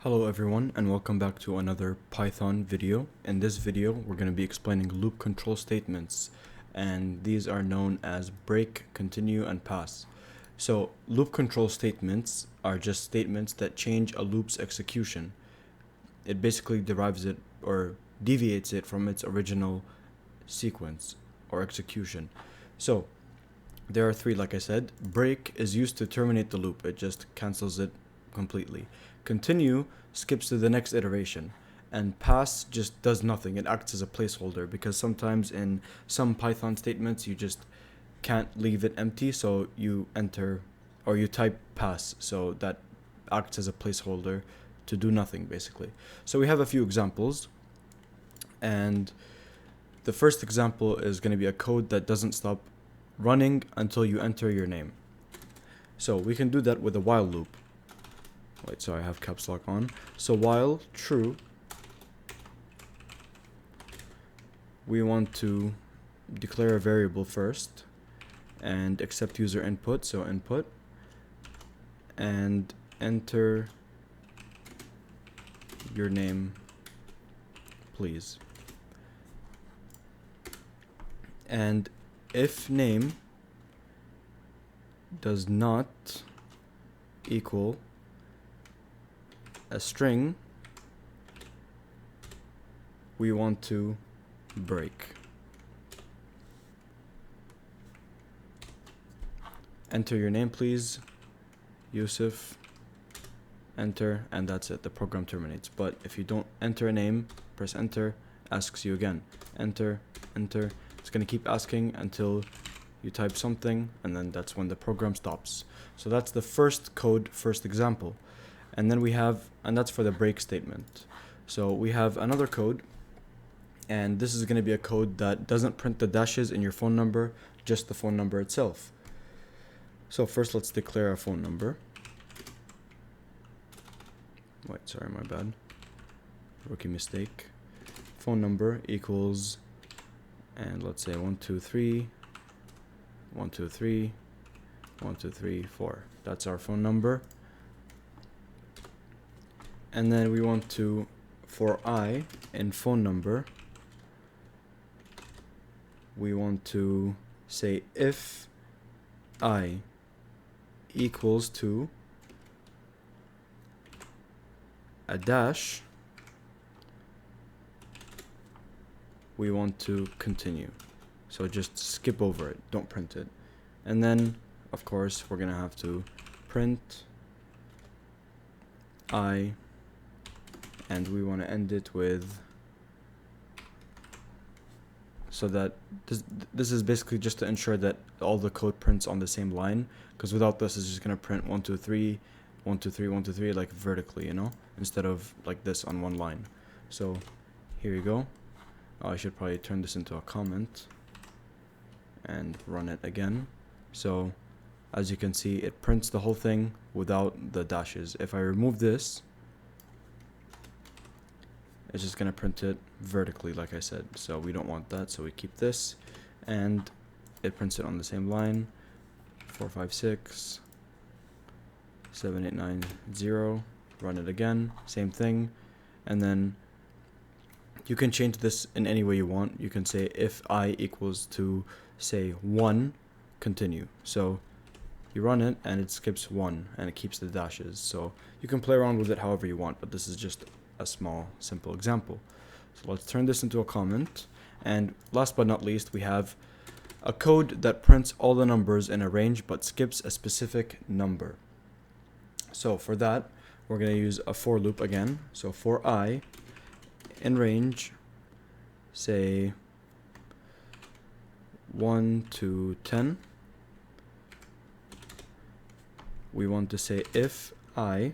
Hello everyone and welcome back to another Python video. In this video we're going to be explaining loop control statements, and these are known as break, continue, and pass. So loop control statements are just statements that change a loop's execution. It basically derives it or deviates it from its original sequence or execution. So there are three, like I said. Break is used to terminate the loop. It just cancels it completely. Continue skips to the next iteration, and pass just does nothing. It acts as a placeholder because sometimes in some Python statements you just can't leave it empty, so you enter or you type pass, so that acts as a placeholder to do nothing basically. So we have a few examples, and the first example is going to be a code that doesn't stop running until you enter your name. So we can do that with a while loop. Wait, sorry, I have caps lock on. So while true, we want to declare a variable first and accept user input, so input, and enter your name, please. And if name does not equal a string, we want to break. Enter your name, please, Yusuf, enter, and that's it. The program terminates. But if you don't enter a name, press enter, asks you again, enter, enter. It's going to keep asking until you type something, and then that's when the program stops. So that's the first example. And then we have, and that's for the break statement. So we have another code, and this is going to be a code that doesn't print the dashes in your phone number, just the phone number itself. So first let's declare a phone number. Wait, sorry, my bad. Rookie mistake. Phone number equals, and let's say 123, 123, 123, 4. That's our phone number. And then we want to, for I in phone number, we want to say if I equals to a dash, we want to continue. So just skip over it, don't print it. And then, of course, we're gonna have to print I, and we want to end it with, so that this is basically just to ensure that all the code prints on the same line, because without this it's just going to print 1 2 3 1 2 3 1 2 3 like vertically, instead of like this on one line. So here you go. I should probably turn this into a comment and run it again. So as you can see, it prints the whole thing without the dashes. If I remove this, it's just going to print it vertically, like I said. So we don't want that, so we keep this, and it prints it on the same line. 4 5 6 7 8 9 0. Run it again, same thing. And then you can change this in any way you want. You can say if I equals to, say, 1, continue. So you run it and it skips 1 and it keeps the dashes. So you can play around with it however you want, but this is just a small, simple example. So let's turn this into a comment. And last but not least, we have a code that prints all the numbers in a range but skips a specific number. So for that, we're going to use a for loop again. So for I in range, say 1 to 10, we want to say if I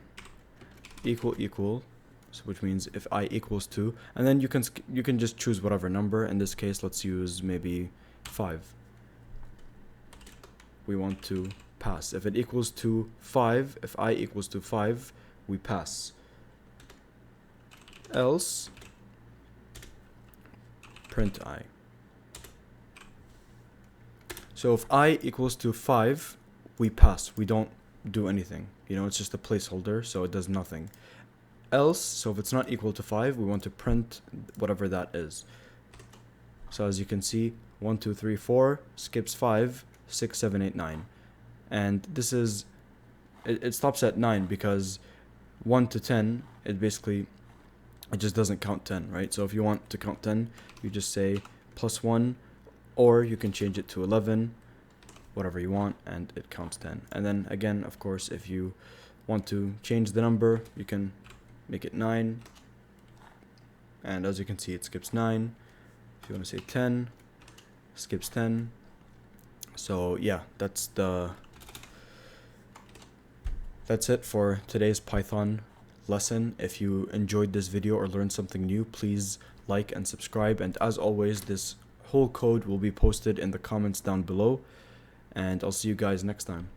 equal, so which means if I equals to, and then you can just choose whatever number. In this case, let's use maybe 5. We want to pass. If it equals to 5, if I equals to 5, we pass. Else, print I. So if I equals to 5, we pass. We don't do anything. It's just a placeholder, so it does nothing. else, so if it's not equal to 5, we want to print whatever that is. So as you can see, 1, 2, 3, 4 skips 5, 6, 7, 8, 9. And this is, it stops at 9 because 1 to 10, it just doesn't count 10, right? So if you want to count 10, you just say +1, or you can change it to 11, whatever you want, and it counts 10. And then again, of course, if you want to change the number, you can make it 9, and as you can see, it skips 9. If you want to say 10, skips 10. So yeah, that's it for today's Python lesson. If you enjoyed this video or learned something new, please like and subscribe, and as always, this whole code will be posted in the comments down below, and I'll see you guys next time.